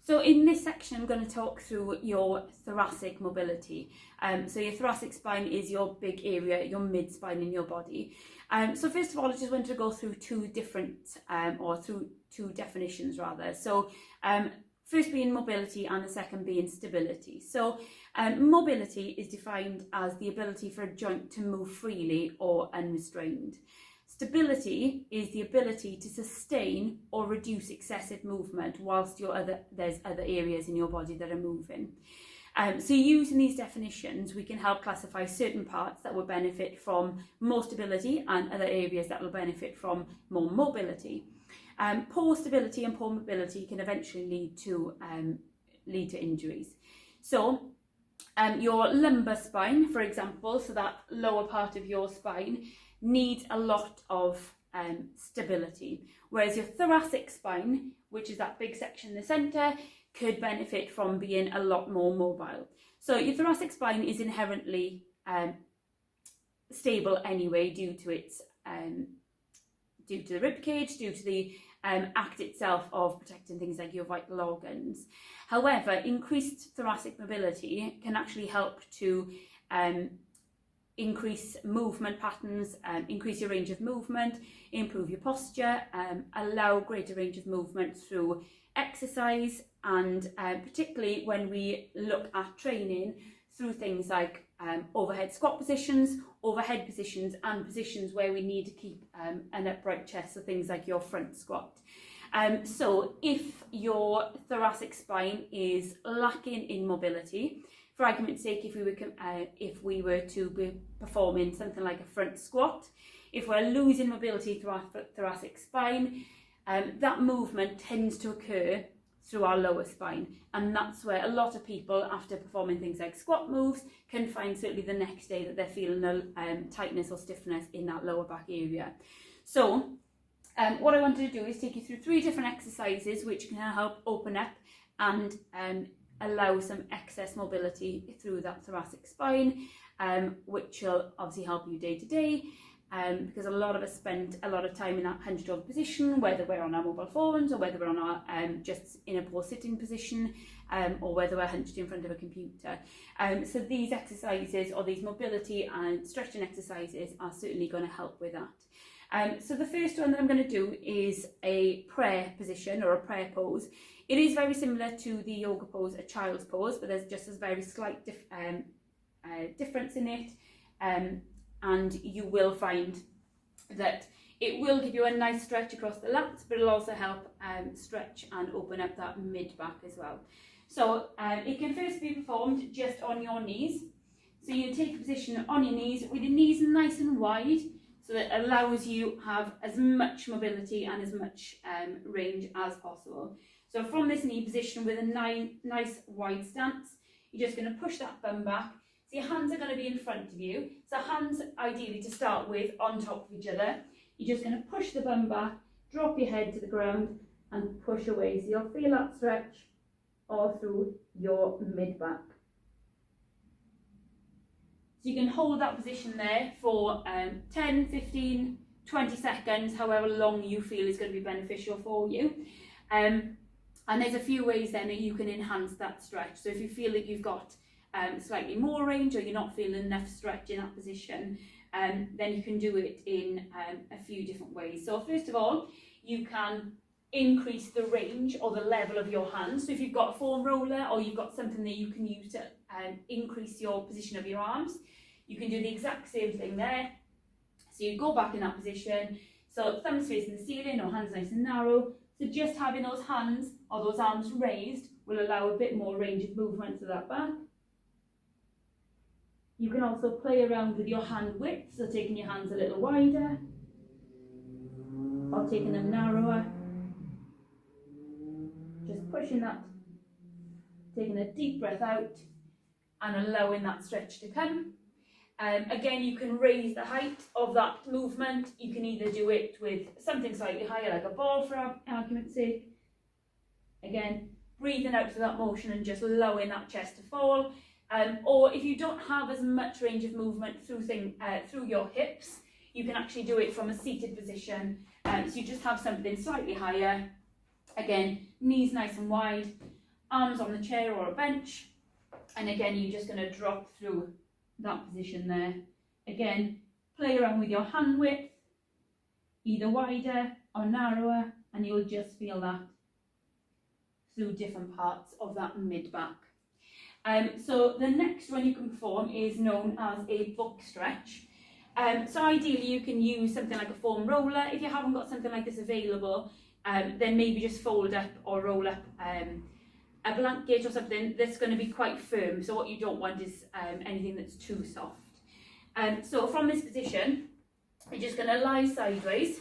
So in this section, I'm going to talk through your thoracic mobility. So your thoracic spine is your big area, your mid-spine in your body. So first of all, I just want to go through two definitions rather. So first being mobility and the second being stability. So mobility is defined as the ability for a joint to move freely or unrestrained. Stability is the ability to sustain or reduce excessive movement whilst there's other areas in your body that are moving. So using these definitions, we can help classify certain parts that will benefit from more stability and other areas that will benefit from more mobility. Poor stability and poor mobility can eventually lead to injuries. So your lumbar spine, for example, so that lower part of your spine, needs a lot of stability, whereas your thoracic spine, which is that big section in the centre, could benefit from being a lot more mobile. So your thoracic spine is inherently stable anyway due to the rib cage, due to the act itself of protecting things like your vital organs. However, increased thoracic mobility can actually help to increase movement patterns, increase your range of movement, improve your posture, allow greater range of movement through exercise, and particularly when we look at training through things like overhead squat positions, overhead positions, and positions where we need to keep an upright chest, so things like your front squat. So if your thoracic spine is lacking in mobility, for argument's sake, if we were to be performing something like a front squat, if we're losing mobility through our thoracic spine, that movement tends to occur through our lower spine, and that's where a lot of people, after performing things like squat moves, can find certainly the next day that they're feeling a tightness or stiffness in that lower back area. So what I wanted to do is take you through 3 different exercises which can help open up and allow some excess mobility through that thoracic spine, which will obviously help you day to day, because a lot of us spend a lot of time in that hunched over position, whether we're on our mobile phones or whether we're on our just in a poor sitting position, or whether we're hunched in front of a computer. So these exercises, or these mobility and stretching exercises, are certainly going to help with that. So the first one that I'm going to do is a prayer position, or a prayer pose. It is very similar to the yoga pose, a child's pose, but there's just a very slight difference in it, and you will find that it will give you a nice stretch across the lats, but it'll also help stretch and open up that mid-back as well. So it can first be performed just on your knees. So you take a position on your knees with your knees nice and wide, so that it allows you have as much mobility and as much range as possible. So from this knee position with a nice wide stance, you're just going to push that bum back. So your hands are going to be in front of you. So hands ideally to start with on top of each other. You're just going to push the bum back, drop your head to the ground and push away. So you'll feel that stretch all through your mid-back. So you can hold that position there for 10, 15, 20 seconds, however long you feel is going to be beneficial for you. And there's a few ways then that you can enhance that stretch. So if you feel that you've got slightly more range, or you're not feeling enough stretch in that position, then you can do it in a few different ways. So first of all, you can increase the range or the level of your hands. So if you've got a foam roller, or you've got something that you can use to increase your position of your arms, you can do the exact same thing there. So you go back in that position, so thumbs facing the ceiling or hands nice and narrow. So just having those hands or those arms raised will allow a bit more range of movement to that back. You can also play around with your hand width, so taking your hands a little wider or taking them narrower. Just pushing that, taking a deep breath out and allowing that stretch to come. Again, you can raise the height of that movement. You can either do it with something slightly higher, like a ball for argument's sake. Again, breathing out for that motion and just allowing that chest to fall. Or if you don't have as much range of movement through your hips, you can actually do it from a seated position. So you just have something slightly higher. Again, knees nice and wide, arms on the chair or a bench, and again you're just going to drop through that position there. Again, play around with your hand width, either wider or narrower, and you'll just feel that through different parts of that mid-back. So the next one you can perform is known as a book stretch. So ideally you can use something like a foam roller. If you haven't got something like this available, then maybe just fold up or roll up a blanket or something that's going to be quite firm. So what you don't want is anything that's too soft. So from this position, you're just going to lie sideways.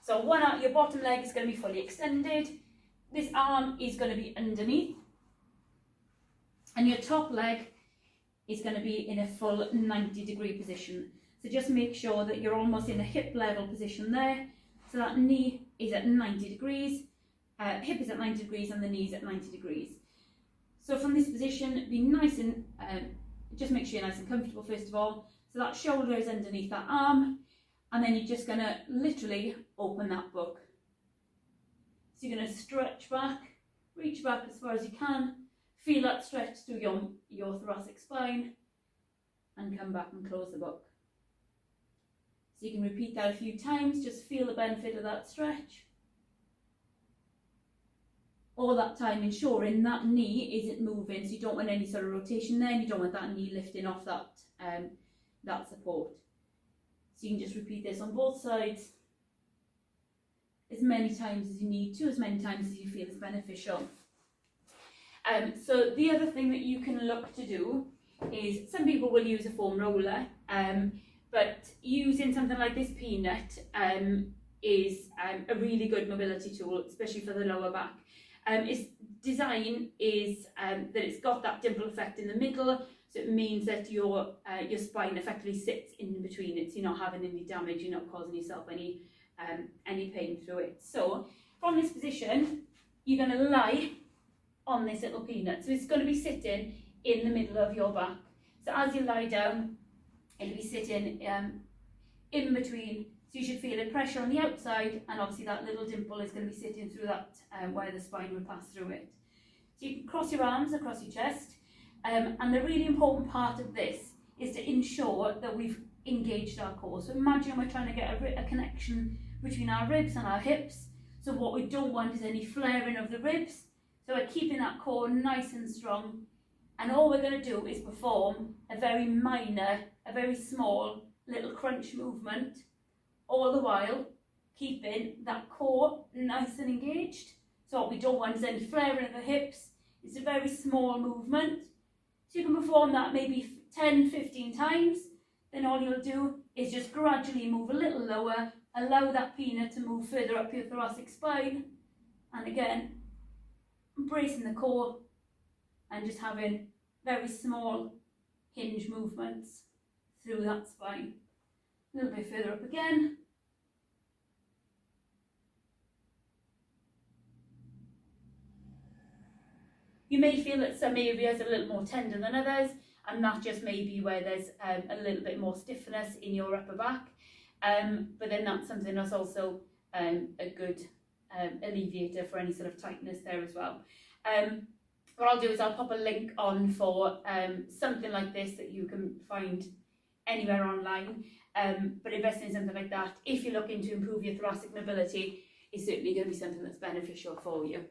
So your bottom leg is going to be fully extended. This arm is going to be underneath. And your top leg is going to be in a full 90-degree position. So just make sure that you're almost in a hip level position there. So that knee is at 90 degrees, hip is at 90 degrees and the knee is at 90 degrees. So from this position, be nice and, just make sure you're nice and comfortable first of all. So that shoulder is underneath that arm, and then you're just going to literally open that book. So you're going to stretch back, reach back as far as you can, feel that stretch through your thoracic spine, and come back and close the book. So you can repeat that a few times, just feel the benefit of that stretch. All that time ensuring that knee isn't moving, so you don't want any sort of rotation there, and you don't want that knee lifting off that support. So you can just repeat this on both sides as many times as you need to, as many times as you feel is beneficial. So the other thing that you can look to do is, some people will use a foam roller, but using something like this peanut is a really good mobility tool, especially for the lower back. Its design is that it's got that dimple effect in the middle, so it means that your spine effectively sits in between it, so you're not having any damage, you're not causing yourself any pain through it. So from this position, you're going to lie on this little peanut. So it's going to be sitting in the middle of your back. So as you lie down, it'll be sitting in between. So you should feel a pressure on the outside, and obviously that little dimple is going to be sitting through that where the spine would pass through it. So you can cross your arms across your chest, and the really important part of this is to ensure that we've engaged our core. So imagine we're trying to get a connection between our ribs and our hips. So what we don't want is any flaring of the ribs. So we're keeping that core nice and strong, and all we're going to do is perform a very minor, a very small little crunch movement, all the while keeping that core nice and engaged. So what we don't want is any flaring of the hips. It's a very small movement. So you can perform that maybe 10-15 times. Then all you'll do is just gradually move a little lower, allow that peanut to move further up your thoracic spine, and again, bracing the core and just having very small hinge movements through that spine. A little bit further up again. You may feel that some areas are a little more tender than others, and that just may be where there's a little bit more stiffness in your upper back. But then that's something that's also a good alleviator for any sort of tightness there as well. What I'll do is I'll pop a link on for something like this that you can find anywhere online. But investing in something like that, if you're looking to improve your thoracic mobility, is certainly going to be something that's beneficial for you.